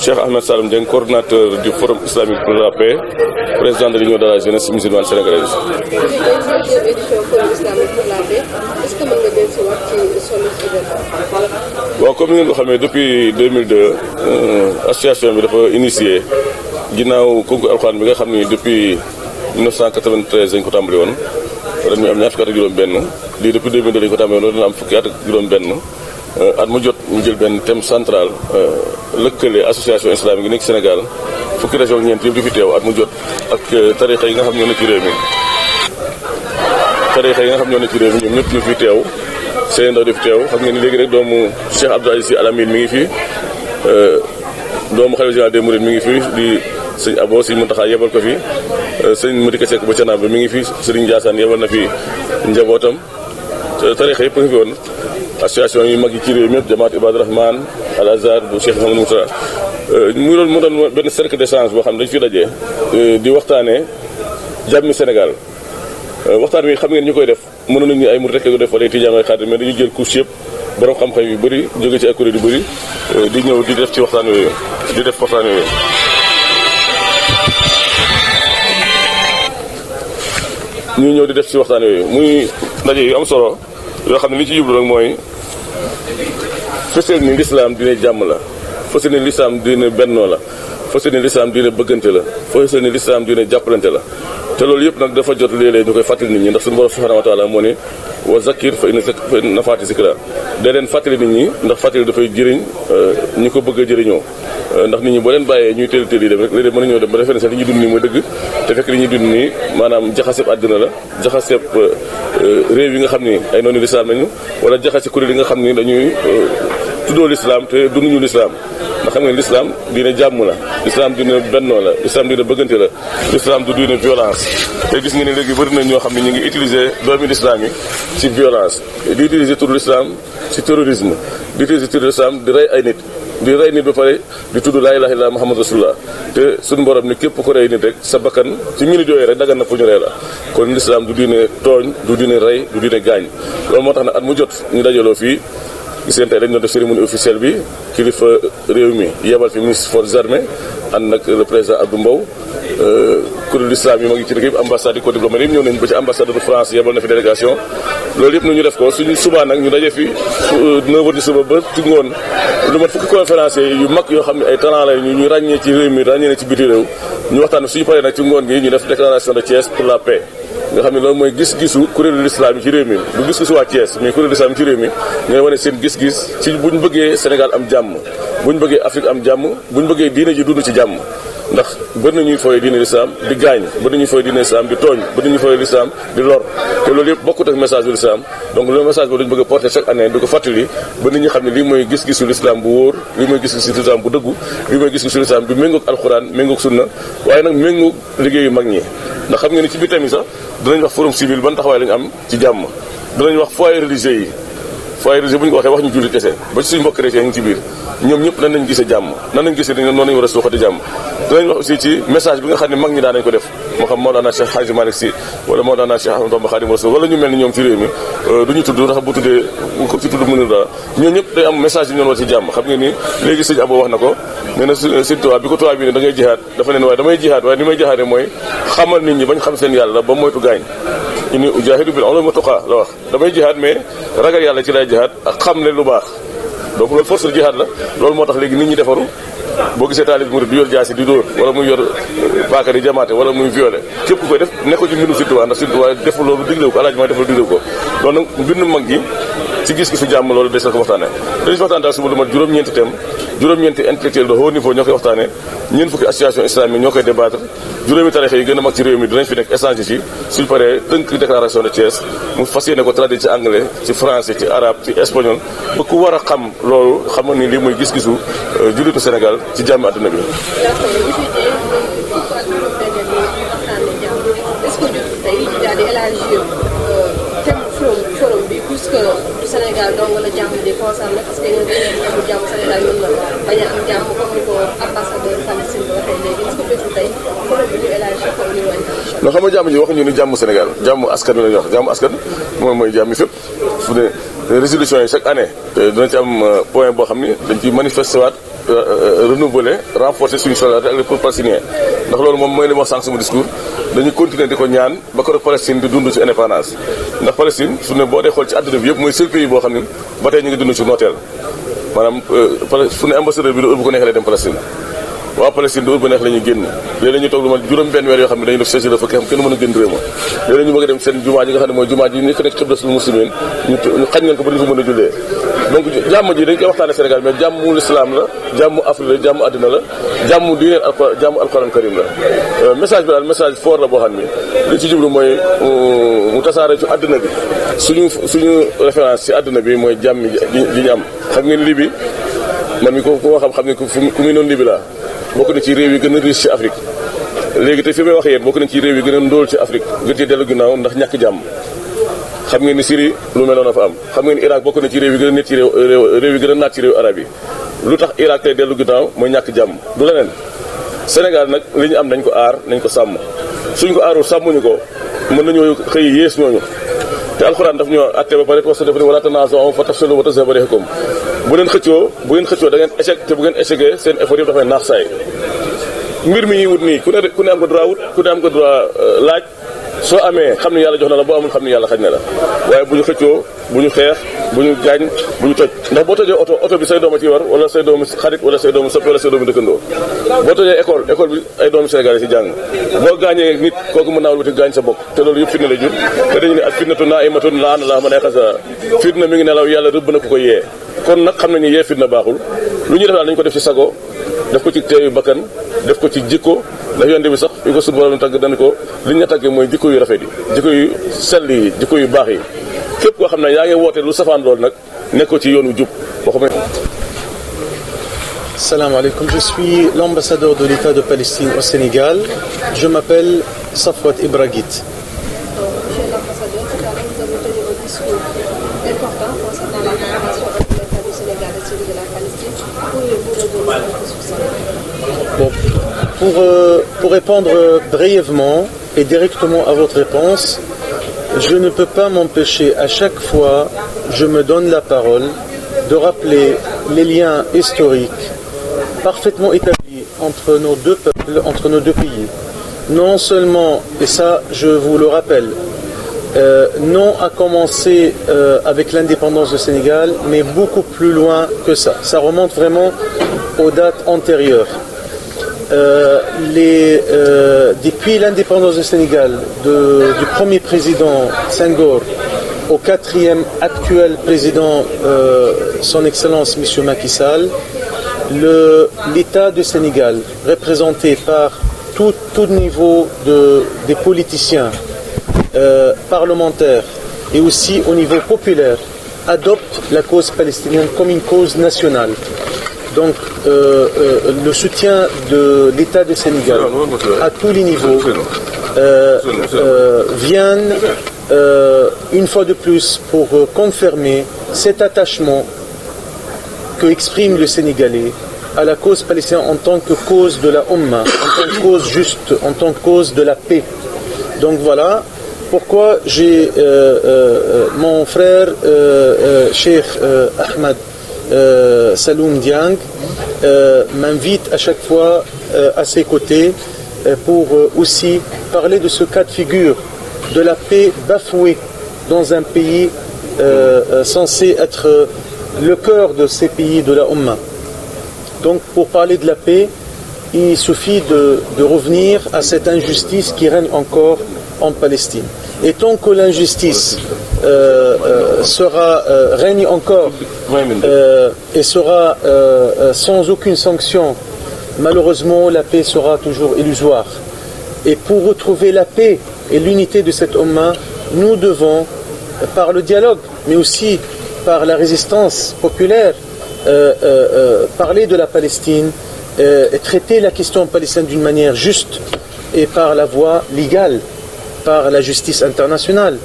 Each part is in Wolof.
Cheikh Ahmed Salam Dieng, coordinateur du Forum islamique pour la paix, président de l'Union de la jeunesse musulmane sénégalaise. Waaw, comme ni nga ko xamee depuis 2002 association bi dafa initié ginnaaw concours alxuraan bi nga xam ni depuis 1993 dañ ko tàmbali woon ren ñu am ñaar fukki at ak juróom-benn lii depuis 2002 dañ ko tàmbali woon dina am fukki at ak juróom-benn at mu jot ñu jël benn thème central lëkkale association islamique yi nekk Sénégal fukki région ak ñeent yëpp di fi teew at mu jot ak tarixa yi nga xam ñoo ne ci réew mi ñoom ñëpp ñu fi teew seen ndaw di fi teew xam ngeen ni léegi rek doomu Cheikh Abdou Aziz Sy Al Amine mi ngi fi doomu xalifa général des Mourides mi ngi fi di sëñ Abo sëñ Muntaxa yebal ko fi sëñ Madika Seck ba Canaba mi ngi fi sëriñ Ndiassane yebal na fi njabootam tarixa yëpp nga fi woon association yu mag yi ci réew mi yëpp Jamaat Ibadu Rahman Al Azhar bu Cheikh Mouhamadou Moussa mu doon benn cercle d'échange boo xam ne dañu fi dajee di waxtaanee jàmmi Sénégal waxtaan wi xam ngeen ñu koy def mënoon nañu ay murid rek ko def wala tijaan ay xaadir mais dañu jël couche yëpp borom xam-xam yu bëri jóge ci ay kuréel yu bëri di ñëw di def ci waxtaan yooyu di def waxtaan yooyu. ñuy ñëw di def ci waxtaan yooyu muy ndaje yu am solo yoo xam ne li ci jublu rek mooy fësal ni lislaam dina jàmm la fësal ni lislaam dina bennoo la fësal ni lislaam dina bëggante la fësal ni lislaam dina jàppalante la te loolu yëpp nag dafa jot léeg-léeg ñu koy fàttali nit ñi ndax suñu borom subhanahu wa taala moo ne wa zakir fa inna nafaati zikra day leen fàttali nit ñi ndax fàttali dafay jëriñ ñi ko bëgg a jëriñoo ndax nit ñi boo leen bàyyee ñuy teel yi def rek léeg-léeg mën nañoo dem ba defee ne sax li ñuy dund nii mooy dëgg te fekk li ñuy dund nii maanaam jaxaseeb àddina la jaxaseeb réew yi nga xam ni ay noonu lislaam lañu wala jaxase kuréel yi nga xam ni dañuy tuddoo lislaam te dunduñu lislaam ndax xam nga lislaam diine jàmm la lislaam diine bennoo la lislaam diine bëggante la lislaam du diine violence te gis nga ne léegi bëri na ñoo xam ne ñu ngi utiliser doomi lislaam yi ci violence di utiliser turu lislaam ci terrorisme di utiliser turu lislaam di rey ay nit di rey nit ba pare di tudd laa ilaaha illallaah Muhammad rasulullah te suñu borom ni képp ko rey nit rek sa bakkan ci minute yooyu rek dagan na pour ñu rey la kon lislaam du diine tooñ du diine rey du diine gaañ loolu moo tax nag at mu jot ñu dajaloo fii gis ngeen tey dañu doon def cérémonie officielle bi kilifa réew mi yebal fi ministre forces armées ànd nag le président Abdou Mbow kuréel l'islam yi ma ngi ci dëkk yëpp ambassade yi ko diplômé yëpp ñëw nañu ba ci ambassade de France yebal na fi délégation loolu yëpp ñu def ko suñu subaa nag ñu daje fi 9h di suba ba ci ngoon lu mat fukki conférenciers yu mag yoo xam ne ay talent la ñu ràññee ci réew mi ràññee na ci biti réew ñu waxtaan suñu paree nag ci ngoon gi ñu def déclaration de Thiès pour la paix nga xam ne loolu mooy gis-gisu kuréelu lislaam yi ci réew mi du gis-gisu waa Thiès mais kuréelu lislaam yi ci réew mi ñooy wane seen gis-gis ci bu ñu bëggee Sénégal am jàmm bu ñu bëggee Afrique am jàmm bu ñu bëggee diine ji dund ci jàmm ndax bëri na ñuy fooyee diine lislaam di gaañ bëri na ñuy fooyee diine lislaam di tooñ bëri na ñuy fooyee lislaam di lor te loolu yëpp bokkut ak message bu lislaam donc loolu message boobu dañu bëgg a porter chaque année di ko fàttali ba nit ñi xam ne lii mooy gis-gisu lislaam bu wóor lii mooy gis-gisu lislaam bu dëggu lii mooy gis-gisu lislaam bi méngoog alxuraan méngoog sunna waaye nag méngoog liggéeyu mag ñi ndax xam nga ni ci biir tamit sax dinañ wax forum civil ban taxawaay lañu am ci jàmm dinañ wax foyer religieux yi foyer religieux bu ñu ko waxee wax ñu jullit kese ba ci suñu mbokk chrétien ngi ci biir ñoom ñëpp nan nañ gisee jàmm nan nañ gisee noonu nañu war a suuxati jàmm dinañ wax aussi ci message bi nga xam ne mag ñi daan nañ ko def moo xam Mawlana Cheikh Hadji Malick Sy wala Mawlana Cheikh Ahmadou Bamba Khadimu Rasul wala ñu mel ni ñoom ci réew mi du ñu tudd ndax bu tuddee ko ci tudd mënul dara ñoo ñëpp day am message yi ñu doon war ci jàmm xam nga ni léegi sëñ Abo wax na ko nee na sëñ tubaab bi ko tubaab bi ne da ngay jihaad dafa leen waaye damay jihaad waaye ni may jihaade mooy xamal nit ñi bañ xam seen yàlla ba moytu gaañ inni ujaahidu bil ulumi wa tuqaa la wax damay jihaad mais ragal yàlla ci lay jihaad ak xam ne lu baax donc loolu force de jihaad la loolu moo tax léegi nit ñi defaru boo gisee taalib murid du yor jaasi di dóor wala muy yor paaka di jamaate wala muy violé képp ku koy def nekko ci mbindu Sëñ Tuubaa ndax Sëñ Tuubaa deful loolu diglewu ko alaaj ma deful diglewu ko loolu nag mbindu mag gi ci gis-gisu jàmm loolu des na ko waxtaane dañu si waxtaan daal suba lu mat juróom-ñeenti thème juróom-ñeenti intellectuel de haut niveau ñoo koy waxtaane ñeent fukki association islamique ñoo koy débattre juróomi tarixa yi gën a mag ci réew mi dinañ fi nekk échange ci suñ paree tënk déclaration de Thiès mu fas yéene ko traduire ci anglais ci français ci arabe ci espagnol ba ku war a xam loolu xamoon ni lii mooy gis-gisu jullitu Sénégal ci jàmmi àdduna bi Sénégal donc la jàmm di concerné parce que ñun dañuy am jàmm Sénégal mën na bañ a am jàmm comme ni ko ambassadeur Palestine bi waxee léegi est-ce que bésu tey forum bi ñu élargi comme ni wàññi. non xam nga jàmm ji waxuñu ni jàmm Sénégal jàmm askan wi la ñuy wax jàmm askan moom mooy jàmm fépp fu ne résolution yi chaque année dina ci am point boo xam ni dañ ciy manifesté waat renouveler renforcer suñu solidarité ak les peuples palestiniens ndax loolu moom mooy li ma wax sànq sama discours dañuy continuer di ko ñaan ba ko Palestine di dund ci indépendance ndax Palestine su ne boo dee xool ci àdduna bi yëpp mooy seul pays boo xam ne ba tey ñu ngi dund ci nooteel maanaam fu ne ambassadeur bi du bu ko neexee lay dem Palestine waa Palestine du ba neex la ñuy génn léeg-léeg ñu toog lu ma juróom benn weer yoo xam ne dañuy def séché la fa kenn mën a génn réew ma léeg-léeg ñu bëgg a dem seen jumaa ji nga xam ne mooy jumaa ji nekk xiblatul muslimin ñu xañ leen ko ba duñu fa mën a jullee donc jàmm ji dañ koy waxtaane Sénégal mais jàmmu l'islam la jàmmu Afrique la jàmmu àddina la jàmmu diine jàmmu alquran karim la message bi daal message fort la boo xam ni li ci jublu mooy mu tasaare ci àddina bi suñu référence ci àddina bi mooy jàmm ji ñu am xam ngeen Libye man mi ko xam ne ku muy noonu Libye laa bokk na ci réew yi gën a riche ci Afrique léegi te fi may wax yéen bokk nañ ci réew yi gën a ndóol ci Afrique gën ci dellu ginnaaw ndax ñàkk jàmm xam ngeen ni Syrie lu mel noonu a fa am xam ngeen ni Irak bokk na ci réew yi gën a nit ci réew yi gën a naat ci réew arab yi lu tax Irak tey dellu ginnaaw mooy ñàkk jàmm du leneen Sénégal nag li ñu am nañ ko aar nañ ko sàmm suñ ko aarul sàmmuñu ko mën nañoo xëy yées ñooñu te alxuraan daf ñoo atte ba pare parce que dafa ne wala tanaazaw fa tafshalu wa tazhaba riihukum bu ngeen xëccoo da ngeen échec te bu ngeen échecgee seen effort yëpp dafay naax saay mbir mi ñuy wut nii ku ne am ko droit wut ku ne am ko droit laaj soo amee xam ne yàlla jox na la boo amul xam ne yàlla xañ na la waaye bu ñu xëccoo bu ñu xeex bu ñu gaañ bu ñu toj ndax boo tojee oto bi say dooma ci war wala say doomu xarit wala say doomu soppi wala say doomu dëkkandoo boo tojee école bi ay doomu Sénégal yi ci jàng boo gaañee nit kooku mën naa wala gaañ sa bopp te loolu yëpp fitna la jur te dañu ne ak fitnatu naa'imatun la'ana Allaahu man ayqazahaa fitna mi ngi nelaw yàlla rëbb na ko yee kon nag xam nañu yee fitna baaxul lu ñuy def daal nañu ko def ci sago def ko ci teeyu bakkan def ko ci jikko ndax yonte bi sax yu ko suñu borom tàgg dañ ko li ñu tàggee mooy jikko yu rafet yi jikko yu sell yi jikko yu baax yi képp koo xam ne yaa ngi woote lu safaan loolu nag nekkoo ci yoonu jub waxuma. Salam alaikum, je suis l'ambassadeur de l'État de Palestine au Sénégal. Je m'appelle Safwat Ibrahit. Monsieur l'ambassadeur, tout à l'heure vous avez tenu un discours important concernant la coopération entre l'État du Sénégal et celui de la Palestine. Pourriez-vous revenir un peu sur ça? Bon, pour répondre brièvement et directement à votre réponse, je ne peux pas m'empêcher, à chaque fois je me donne la parole, de rappeler les liens historiques parfaitement établis entre nos deux peuples, entre nos deux pays. Non seulement, et ça je vous le rappelle, non à commencer avec l'indépendance du Sénégal, mais beaucoup plus loin que ça. Ça remonte vraiment aux dates antérieures. Depuis l'indépendance du Sénégal, du premier président Senghor au quatrième actuel président, son Excellence M. Macky Sall, l'État du Sénégal, représenté par tout niveau des politiciens, parlementaires et aussi au niveau populaire, adopte la cause palestinienne comme une cause nationale. Donc le soutien de l'État du Sénégal à tous les niveaux viennent une fois de plus pour confirmer cet attachement que exprime le Sénégalais à la cause palestinienne en tant que cause de la Ummah, en tant que cause juste, en tant que cause de la paix. Donc voilà pourquoi j'ai mon frère Cheikh Ahmed Saloum Diang m'invite à chaque fois à ses côtés pour aussi parler de ce cas de figure de la paix bafouée dans un pays censé être le cœur de ces pays de la Ummah. Donc pour parler de la paix, il suffit de revenir à cette injustice qui règne encore en Palestine. Et tant que l'injustice règne encore et sera sans aucune sanction, malheureusement la paix sera toujours illusoire. Et pour retrouver la paix et l'unité de cette Ummah, nous devons, par le dialogue, mais aussi par la résistance populaire, parler de la Palestine, et traiter la question palestinienne d'une manière juste et par la voie légale, par la justice internationale.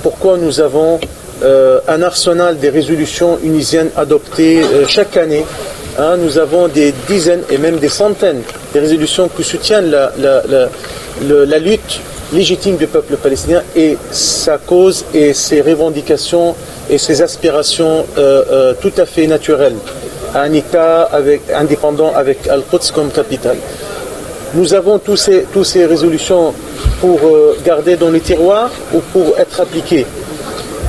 Pourquoi nous avons un arsenal des résolutions unisiennes adoptées chaque année. Nous avons des dizaines et même des centaines de résolutions qui soutiennent la lutte légitime du peuple palestinien et sa cause et ses revendications et ses aspirations tout à fait naturelles. à un État indépendant avec Al-Quds comme capitale. Nous avons tous ces résolutions pour garder dans les tiroirs ou pour être appliquées.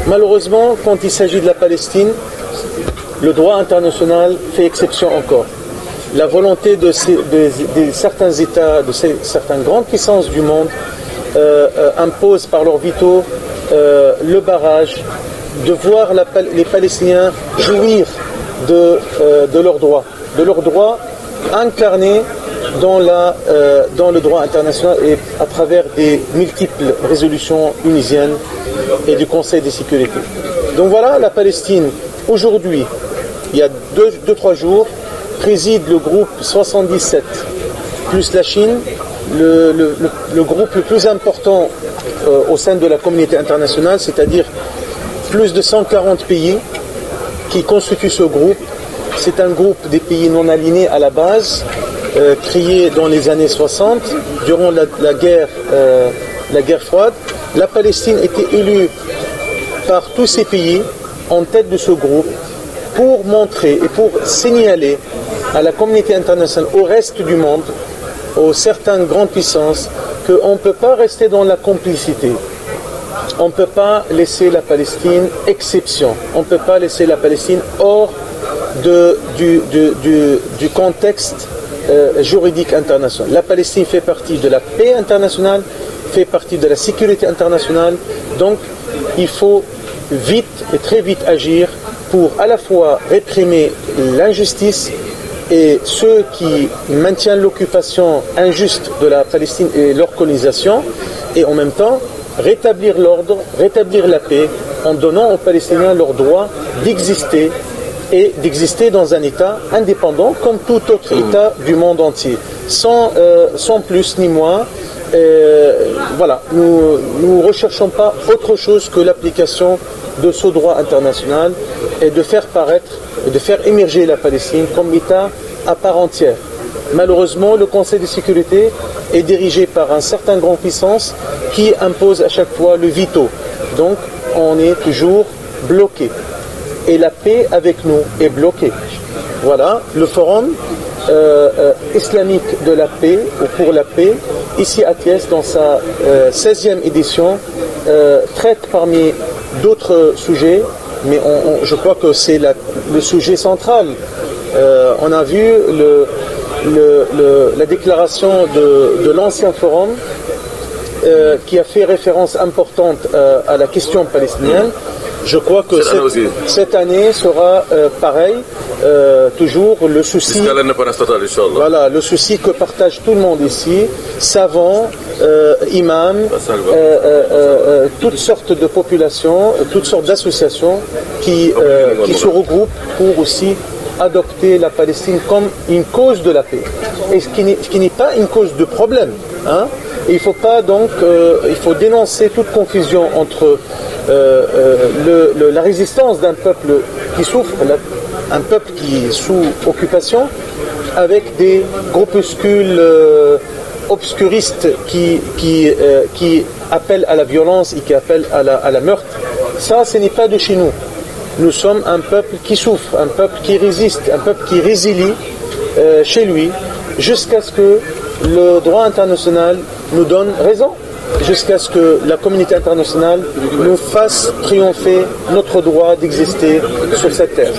Malheureusement, quand il s'agit de la Palestine, le droit international fait exception encore. La volonté de certains États, de certaines grandes puissances du monde, impose par leur veto le barrage, de voir les Palestiniens jouir de leurs droits incarnés dans le droit international et à travers des multiples résolutions unisiennes et du Conseil de sécurité. Donc voilà, la Palestine, aujourd'hui, il y a 2-3 jours, préside le groupe 77, plus la Chine, le groupe le plus important au sein de la communauté internationale, c'est-à-dire plus de 140 pays qui constituent ce groupe. C'est un groupe des pays non alignés à la base, créé dans les années 60, durant la guerre froide. La Palestine était élue par tous ces pays en tête de ce groupe pour montrer et pour signaler à la communauté internationale, au reste du monde, aux certaines grandes puissances, qu'on ne peut pas rester dans la complicité. On ne peut pas laisser la Palestine exception. On ne peut pas laisser la Palestine hors du contexte juridique international. La Palestine fait partie de la paix internationale, fait partie de la sécurité internationale. Donc, il faut vite et très vite agir pour à la fois réprimer l'injustice et ceux qui maintiennent l'occupation injuste de la Palestine et leur colonisation, et en même temps rétablir l'ordre, rétablir la paix en donnant aux Palestiniens leur droit d'exister et d'exister dans un État indépendant comme tout autre État du monde entier, sans plus ni moins. Voilà, nous ne recherchons pas autre chose que l'application de ce droit international et de faire paraître, de faire émerger la Palestine comme État à part entière. Malheureusement, le Conseil de sécurité est dirigé par un certain grand puissance qui impose à chaque fois le veto. Donc, on est toujours bloqué. Et la paix avec nous est bloquée. Voilà, le forum islamique de la paix, ou pour la paix, ici à Thiès, dans sa 16e édition, traite parmi d'autres sujets, mais je crois que c'est le sujet central. On a vu la déclaration de l'ancien forum qui a fait référence importante à la question palestinienne. Je crois que cette année sera pareil, toujours le souci, voilà, le souci que partage tout le monde ici, savants, imams, toutes sortes de populations, toutes sortes d'associations qui se regroupent pour aussi adopter la Palestine comme une cause de la paix, et ce qui n'est pas une cause de problème. Hein. Et il faut pas donc, il faut dénoncer toute confusion entre la résistance d'un peuple qui souffre, un peuple qui est sous occupation, avec des groupuscules obscuristes qui appellent à la violence et qui appellent à la meurtre. Ça, ce n'est pas de chez nous. Nous sommes un peuple qui souffre, un peuple qui résiste, un peuple qui résilie chez lui, jusqu'à ce que le droit international nous donne raison, jusqu'à ce que la communauté internationale nous fasse triompher notre droit d'exister sur cette terre.